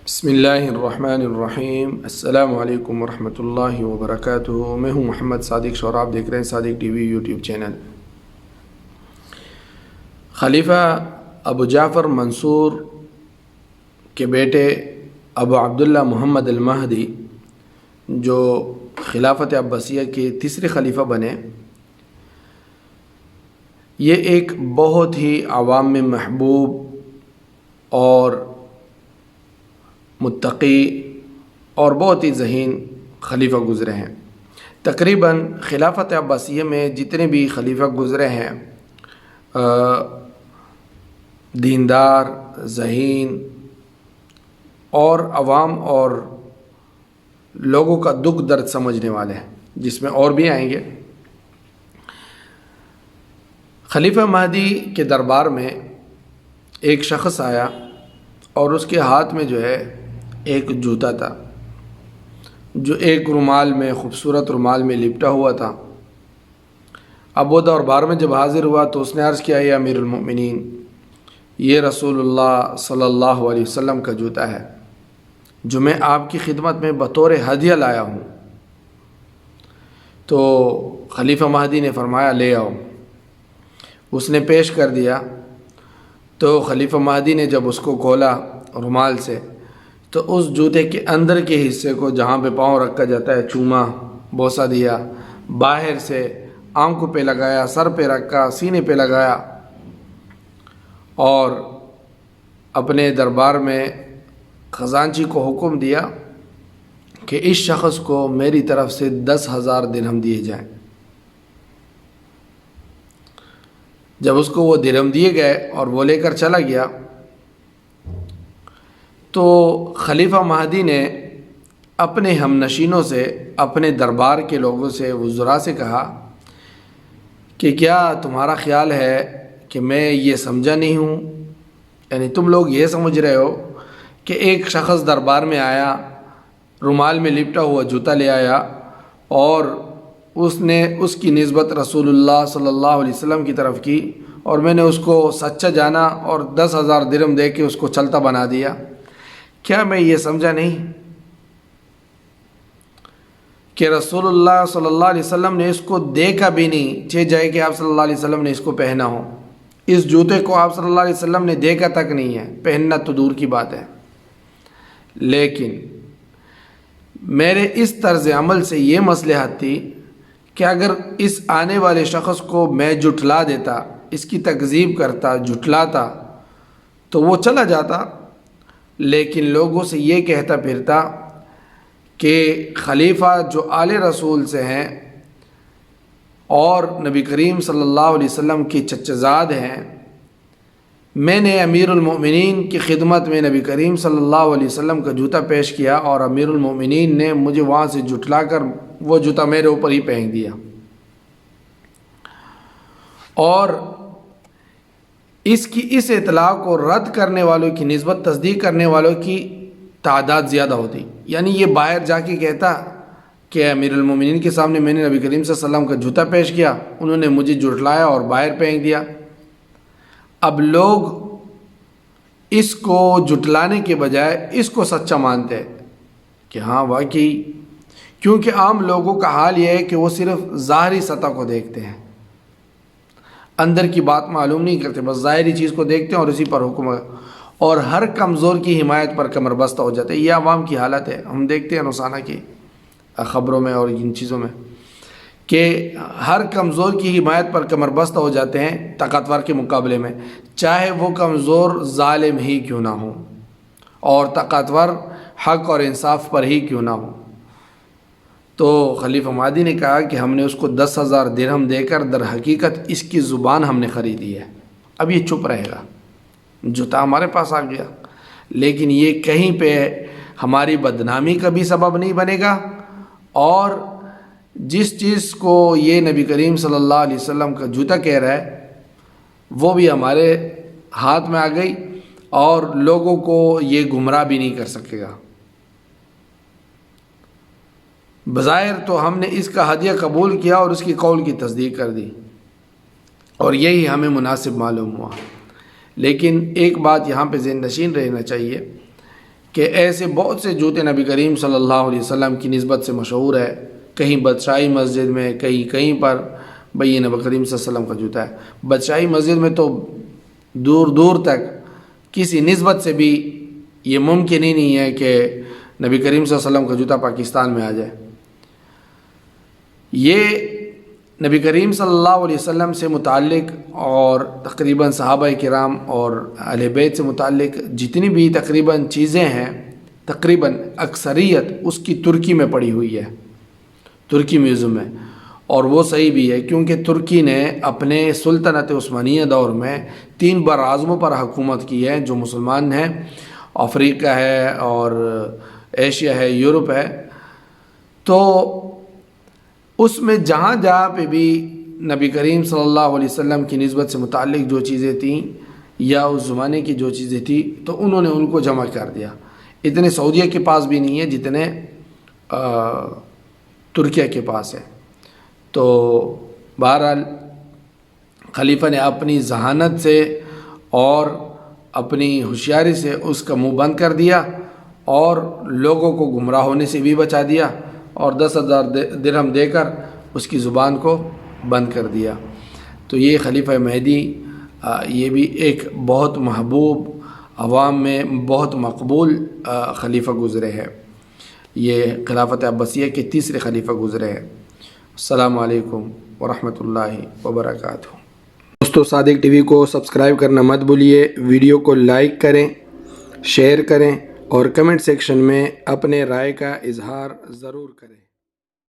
بسم اللہ الرحمن الرحیم۔ السلام علیکم ورحمۃ اللہ وبرکاتہ۔ میں ہوں محمد صادق شور، آپ دیکھ رہے ہیں صادق ٹی وی یوٹیوب چینل۔ خلیفہ ابو جعفر منصور کے بیٹے ابو عبداللہ محمد المہدی جو خلافت عباسیہ کے تیسرے خلیفہ بنے، یہ ایک بہت ہی عوام میں محبوب اور متقی اور بہت ہی ذہین خلیفہ گزرے ہیں۔ تقریباً خلافت عباسیہ میں جتنے بھی خلیفہ گزرے ہیں، دیندار، ذہین اور عوام اور لوگوں کا دکھ درد سمجھنے والے ہیں، جس میں اور بھی آئیں گے۔ خلیفہ مہدی کے دربار میں ایک شخص آیا اور اس کے ہاتھ میں جو ہے ایک جوتا تھا، جو ایک رومال میں، خوبصورت رومال میں لپٹا ہوا تھا۔ اب وہ دربار میں جب حاضر ہوا تو اس نے عرض کیا، یا امیر المؤمنین، یہ رسول اللہ صلی اللہ علیہ وسلم کا جوتا ہے جو میں آپ کی خدمت میں بطور ہدیہ لایا ہوں۔ تو خلیفہ مہدی نے فرمایا، لے آؤ۔ اس نے پیش کر دیا تو خلیفہ مہدی نے جب اس کو کھولا رومال سے، تو اس جوتے کے اندر کے حصے کو، جہاں پہ پاؤں رکھا جاتا ہے، چوما، بوسہ دیا، باہر سے آنکھوں پہ لگایا، سر پہ رکھا، سینے پہ لگایا، اور اپنے دربار میں خزانچی کو حکم دیا کہ اس شخص کو میری طرف سے 10,000 درہم دیے جائیں۔ جب اس کو وہ درہم دیے گئے اور وہ لے کر چلا گیا، تو خلیفہ مہدی نے اپنے ہم نشینوں سے، اپنے دربار کے لوگوں سے، وزراء سے کہا کہ کیا تمہارا خیال ہے کہ میں یہ سمجھا نہیں ہوں؟ یعنی تم لوگ یہ سمجھ رہے ہو کہ ایک شخص دربار میں آیا، رومال میں لپٹا ہوا جوتا لے آیا، اور اس نے اس کی نسبت رسول اللہ صلی اللہ علیہ وسلم کی طرف کی، اور میں نے اس کو سچا جانا اور 10,000 درہم دے کے اس کو چلتا بنا دیا؟ کیا میں یہ سمجھا نہیں کہ رسول اللہ صلی اللہ علیہ وسلم نے اس کو دیکھا بھی نہیں، چہ جائے کہ آپ صلی اللہ علیہ وسلم نے اس کو پہنا ہو؟ اس جوتے کو آپ صلی اللہ علیہ وسلم نے دیکھا تک نہیں ہے، پہننا تو دور کی بات ہے۔ لیکن میرے اس طرز عمل سے یہ مصلحت تھی کہ اگر اس آنے والے شخص کو میں جھٹلا دیتا، اس کی تکذیب کرتا، جھٹلاتا، تو وہ چلا جاتا، لیکن لوگوں سے یہ کہتا پھرتا کہ خلیفہ جو آل رسول سے ہیں اور نبی کریم صلی اللہ علیہ وسلم کی چچزاد ہیں، میں نے امیر المؤمنین کی خدمت میں نبی کریم صلی اللہ علیہ وسلم کا جوتا پیش کیا، اور امیر المؤمنین نے مجھے وہاں سے جھٹلا کر وہ جوتا میرے اوپر ہی پھینک دیا۔ اور اس اطلاع کو رد کرنے والوں کی نسبت تصدیق کرنے والوں کی تعداد زیادہ ہوتی، یعنی یہ باہر جا کے کہتا کہ امیر المومنین کے سامنے میں نے نبی کریم صلی اللہ علیہ وسلم کا جوتا پیش کیا، انہوں نے مجھے جھٹلایا اور باہر پھینک دیا۔ اب لوگ اس کو جھٹلانے کے بجائے اس کو سچا مانتے ہیں کہ ہاں واقعی، کیونکہ عام لوگوں کا حال یہ ہے کہ وہ صرف ظاہری سطح کو دیکھتے ہیں، اندر کی بات معلوم نہیں کرتے، بس ظاہری چیز کو دیکھتے ہیں اور اسی پر حکم ہے، اور ہر کمزور کی حمایت پر کمر بستہ ہو جاتے ہیں۔ یہ عوام کی حالت ہے، ہم دیکھتے ہیں روزانہ کی خبروں میں اور ان چیزوں میں کہ ہر کمزور کی حمایت پر کمر بستہ ہو جاتے ہیں طاقتور کے مقابلے میں، چاہے وہ کمزور ظالم ہی کیوں نہ ہو اور طاقتور حق اور انصاف پر ہی کیوں نہ ہو۔ تو خلیفہ مہدی نے کہا کہ ہم نے اس کو 10,000 درہم دے کر در حقیقت اس کی زبان ہم نے خریدی ہے، اب یہ چپ رہے گا، جوتا ہمارے پاس آ گیا، لیکن یہ کہیں پہ ہماری بدنامی کا بھی سبب نہیں بنے گا، اور جس چیز کو یہ نبی کریم صلی اللہ علیہ وسلم کا جوتا کہہ رہا ہے وہ بھی ہمارے ہاتھ میں آ گئی، اور لوگوں کو یہ گمراہ بھی نہیں کر سکے گا۔ بظاہر تو ہم نے اس کا ہدیہ قبول کیا اور اس کی قول کی تصدیق کر دی، اور یہی ہمیں مناسب معلوم ہوا۔ لیکن ایک بات یہاں پہ ذہن نشین رہنا چاہیے کہ ایسے بہت سے جوتے نبی کریم صلی اللہ علیہ وسلم کی نسبت سے مشہور ہے، کہیں بادشاہی مسجد میں، کہیں پر بھئی یہ نبی کریم صلی اللہ علیہ وسلم کا جوتا ہے۔ بادشاہی مسجد میں تو دور دور تک کسی نسبت سے بھی یہ ممکن ہی نہیں ہے کہ نبی کریم صلی اللہ علیہ وسلم کا جوتا پاکستان میں آ جائے۔ یہ نبی کریم صلی اللہ علیہ وسلم سے متعلق اور تقریباً صحابہ کرام اور اہل بیت سے متعلق جتنی بھی تقریباً چیزیں ہیں، تقریباً اکثریت اس کی ترکی میں پڑی ہوئی ہے، ترکی میوزیم میں، اور وہ صحیح بھی ہے کیونکہ ترکی نے اپنے سلطنت عثمانیہ دور میں 3 براعظموں پر حکومت کی ہے جو مسلمان ہیں، افریقہ ہے اور ایشیا ہے، یورپ ہے۔ تو اس میں جہاں پہ بھی نبی کریم صلی اللہ علیہ وسلم کی نسبت سے متعلق جو چیزیں تھیں یا اس زمانے کی جو چیزیں تھیں تو انہوں نے ان کو جمع کر دیا۔ اتنے سعودیہ کے پاس بھی نہیں ہے جتنے ترکیہ کے پاس ہے۔ تو بہرحال خلیفہ نے اپنی ذہانت سے اور اپنی ہوشیاری سے اس کا منہ بند کر دیا اور لوگوں کو گمراہ ہونے سے بھی بچا دیا، اور 10,000 درہم دے کر اس کی زبان کو بند کر دیا۔ تو یہ خلیفہ مہدی یہ بھی ایک بہت محبوب، عوام میں بہت مقبول خلیفہ گزرے ہیں۔ یہ خلافت عباسیہ کے تیسرے خلیفہ گزرے ہیں۔ السلام علیکم ورحمۃ اللہ وبرکاتہ۔ دوستو، صادق ٹی وی کو سبسکرائب کرنا مت بھولیے، ویڈیو کو لائک کریں، شیئر کریں اور کمنٹ سیکشن میں اپنے رائے کا اظہار ضرور کریں۔